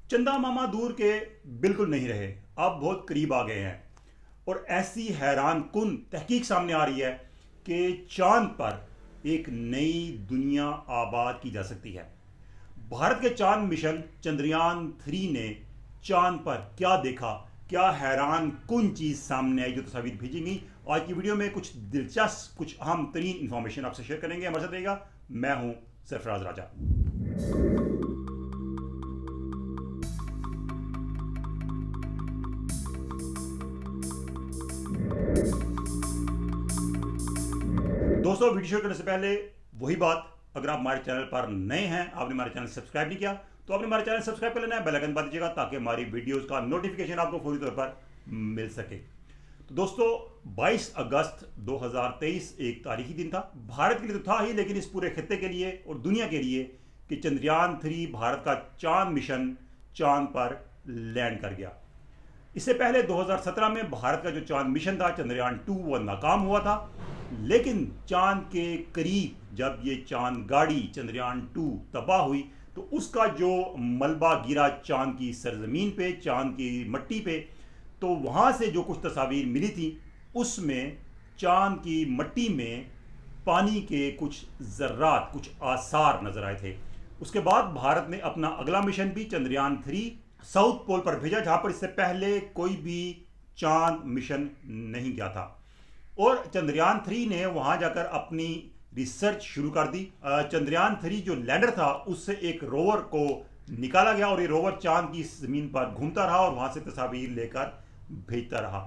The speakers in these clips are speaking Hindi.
चंदा मामा दूर के बिल्कुल नहीं रहे, अब बहुत करीब आ गए हैं। और ऐसी हैरान कुन तहकीक सामने आ रही है कि चांद पर एक नई दुनिया आबाद की जा सकती है। भारत के चांद मिशन चंद्रयान 3 ने चांद पर क्या देखा, क्या हैरान कुन चीज सामने आई, जो तस्वीर भेजी गई। आज की वीडियो में कुछ दिलचस्प, कुछ अहम तरीन इंफॉर्मेशन आपसे शेयर करेंगे। हमारे साथ रहेगा, मैं हूं सरफराज राजा। दोस्तों, वीडियो शुरू करने से पहले वही बात, अगर आप हमारे चैनल पर नए हैं, आपने हमारे चैनल सब्सक्राइब नहीं किया, तो आपने हमारे चैनल सब्सक्राइब कर लेना है, बेल आइकन दबा दीजिएगा ताकि हमारी वीडियोस का नोटिफिकेशन आपको फौरी तौर पर मिल सके। तो दोस्तों, 22 अगस्त 2023 एक तारीखी दिन था। भारत के लिए तो था ही, लेकिन इस पूरे खित्ते के लिए और दुनिया के लिए कि चंद्रयान 3 भारत का चांद मिशन चांद पर लैंड कर गया। इससे पहले 2017 में भारत का जो चांद मिशन था चंद्रयान 2, वो नाकाम हुआ था। लेकिन चांद के करीब जब ये चांद गाड़ी चंद्रयान 2 तबाह हुई, तो उसका जो मलबा गिरा चांद की सरजमीन पे, चांद की मट्टी पे, तो वहाँ से जो कुछ तस्वीर मिली थी, उसमें चांद की मट्टी में पानी के कुछ जर्रात, कुछ आसार नजर आए थे। उसके बाद भारत ने अपना अगला मिशन भी चंद्रयान 3 साउथ पोल पर भेजा, जहां पर इससे पहले कोई भी चांद मिशन नहीं गया था। और चंद्रयान 3 ने वहां जाकर अपनी रिसर्च शुरू कर दी। चंद्रयान 3 जो लैंडर था, उससे एक रोवर को निकाला गया और ये रोवर चांद की जमीन पर घूमता रहा और वहां से तस्वीर लेकर भेजता रहा।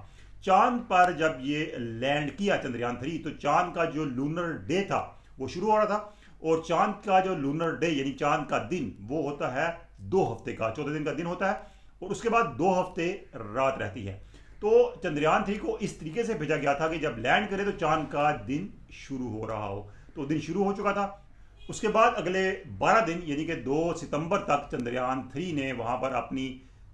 चांद पर जब ये लैंड किया चंद्रयान 3, तो चांद का जो लूनर डे था वो शुरू हो रहा था। और चांद का जो लूनर डे यानी चांद का दिन, वो होता है 2 हफ्ते का, 14 दिन का दिन होता है, और उसके बाद 2 हफ्ते रात रहती है। तो चंद्रयान 3 को इस तरीके से भेजा गया था कि जब लैंड करे तो चांद का दिन शुरू हो रहा हो। तो दिन शुरू हो चुका था। उसके बाद अगले 12 दिन यानी कि 2 सितंबर तक चंद्रयान 3 ने वहां पर अपनी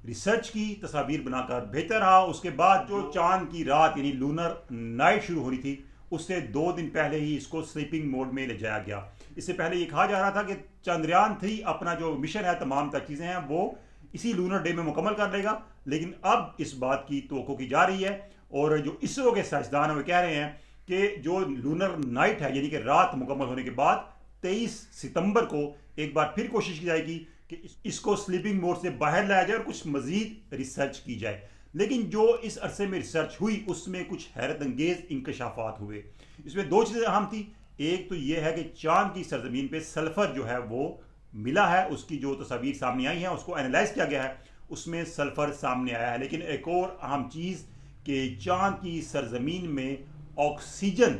रिसर्च की, तस्वीर बनाकर भेजता रहा। उसके बाद जो चांद की रात यानी लूनर नाइट शुरू हो रही थी, उससे 2 दिन पहले ही इसको स्लीपिंग मोड में ले जाया गया। इससे पहले ये कहा जा रहा था कि चंद्रयान 3 अपना जो मिशन है, तमाम तक चीजें हैं, वो इसी लूनर डे में मुकम्मल कर लेगा। लेकिन अब इस बात की तवक्को की जा रही है, और जो इसरो के साइंसदान हैं वो कह रहे हैं कि जो लूनर नाइट है यानी कि रात मुकम्मल होने के बाद 23 सितंबर को एक बार फिर कोशिश की जाएगी कि इसको स्लीपिंग मोड से बाहर लाया जाए और कुछ मजीद रिसर्च की जाए। लेकिन जो इस अरसे में रिसर्च हुई, उसमें कुछ हैरत अंगेज इंकशाफात हुए। इसमें 2 चीज़ें अहम थी। एक तो यह है कि चांद की सरजमीन पे सल्फर जो है वो मिला है, उसकी जो तस्वीर सामने आई है उसको एनालाइज किया गया है, उसमें सल्फर सामने आया है। लेकिन एक और अहम चीज़ कि चांद की सरजमीन में ऑक्सीजन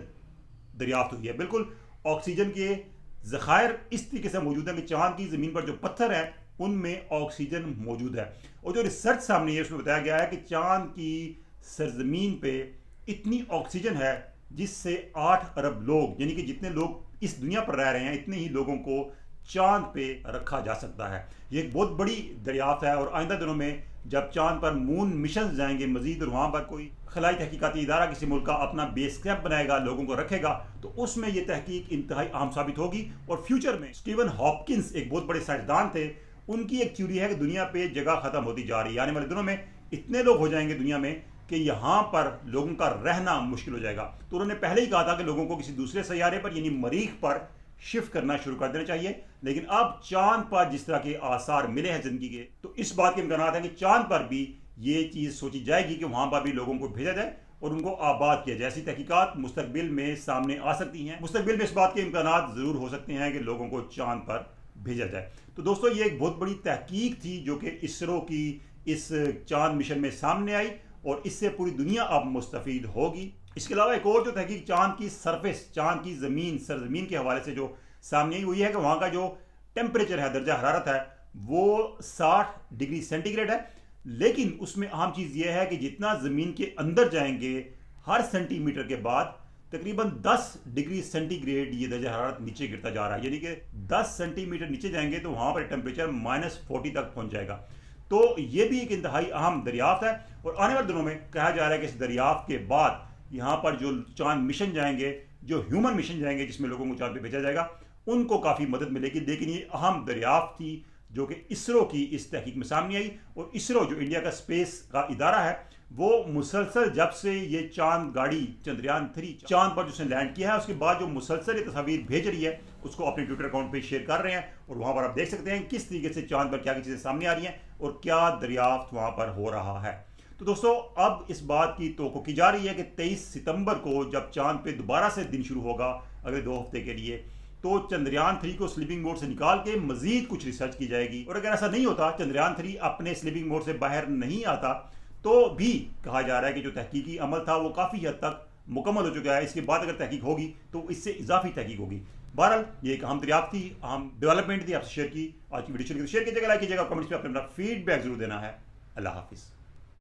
दरियाफ्त हुई है। बिल्कुल ऑक्सीजन के ज़खायर इस तरीके से मौजूद है कि चांद की ज़मीन पर जो पत्थर है उनमें ऑक्सीजन मौजूद है। और जो रिसर्च सामने है उसमें बताया गया है कि चांद की सरजमीन पे इतनी ऑक्सीजन है जिससे 8 अरब लोग, यानी कि जितने लोग इस दुनिया पर रह रहे हैं, इतने ही लोगों को चांद पे रखा जा सकता है। ये एक बहुत बड़ी दरियाफ्त है। और आइंदा दिनों में जब चांद पर मून मिशन जाएंगे मजीद, और वहां पर कोई खलाई तहकीकाती इदारा किसी मुल्क का अपना बेस कैंप बनाएगा, लोगों को रखेगा, तो उसमें यह तहकीक इंतहाई अहम साबित होगी। और फ्यूचर में स्टीवन हॉपकिंस एक बहुत बड़े साइंसदान थे, उनकी एक थ्योरी है कि दुनिया पे जगह खत्म होती जा रही है। आने वाले दिनों में इतने लोग हो जाएंगे दुनिया में कि यहाँ पर लोगों का रहना मुश्किल हो जाएगा। तो उन्होंने पहले ही कहा था कि लोगों को किसी दूसरे सैयारे पर यानी मरीख पर शिफ्ट करना शुरू कर देना चाहिए। लेकिन अब चांद पर जिस तरह के आसार मिले हैं जिंदगी के, तो इस बात के इम्कान है कि चांद पर भी ये चीज़ सोची जाएगी कि वहां पर भी लोगों को भेजा जाए और उनको आबाद किया जाए। ऐसी तहकीकात मुस्तकबिल में सामने आ सकती हैं। मुस्तकबिल में इस बात के इम्कान जरूर हो सकते हैं कि लोगों को चांद पर भेजा जाए। तो दोस्तों, ये एक बहुत बड़ी तहकीक थी जो कि इसरो की इस चांद मिशन में सामने आई, और इससे पूरी दुनिया अब मुस्तफीद होगी। इसके अलावा एक और जो तहकीक चांद की सरफेस, चांद की जमीन, सरजमीन के हवाले से जो सामने आई हुई है कि वहां का जो टेम्परेचर है, दर्जा हरारत है, वो 60 डिग्री सेंटीग्रेड है। लेकिन उसमें अहम चीज यह है कि जितना जमीन के अंदर जाएंगे, हर सेंटीमीटर के बाद तकरीबन 10 डिग्री सेंटीग्रेड ये दर्जा हरारत नीचे गिरता जा रहा है। यानी कि 10 सेंटीमीटर नीचे जाएंगे तो वहां पर टेम्परेचर -40 तक पहुंच जाएगा। तो ये भी एक इंतहाई अहम दरियाफ्त है। और आने वाले दिनों में कहा जा रहा है कि इस दरियाफ्त के बाद यहाँ पर जो चांद मिशन जाएंगे, जो ह्यूमन मिशन जाएंगे जिसमें लोगों को चांद पे भेजा जाएगा, उनको काफ़ी मदद मिलेगी। लेकिन ये अहम दरियाफ्त थी जो कि इसरो की इस तहकीक में सामने आई। और इसरो जो इंडिया का स्पेस का इदारा है, वो मुसलसल जब से ये चांद गाड़ी चंद्रयान 3 चांद पर जिसने लैंड किया है, उसके बाद जो मुसलसल ये तस्वीर भेज रही है, उसको अपने ट्विटर अकाउंट पे शेयर कर रहे हैं। और वहां पर आप देख सकते हैं किस तरीके से चांद पर क्या क्या चीज़ें सामने आ रही हैं और क्या दरियाफ्त वहां पर हो रहा है। तो दोस्तों, अब इस बात की तवक्को की जा रही है कि 23 सितंबर को जब चांद पे दोबारा से दिन शुरू होगा अगले 2 हफ्ते के लिए, तो चंद्रयान 3 को स्लीपिंग मोड से निकाल के मजीद कुछ रिसर्च की जाएगी। और अगर ऐसा नहीं होता, चंद्रयान 3 अपने स्लीपिंग मोड से बाहर नहीं आता, तो भी कहा जा रहा है कि जो तहकीकी अमल था वो काफ़ी हद तक मुकम्मल हो चुका है। इसके बाद अगर तहकीक होगी तो इससे इजाफी तहकीक होगी। बहरहाल ये एक अहम दरियाफ्त थी, अहम डेवलपमेंट थी, आपसे शेयर की। आज की वीडियो शेयर कीजिएगा, लाइक कीजिएगा, कमेंट्स में अपना फीडबैक जरूर देना है। अल्लाह हाफिज़।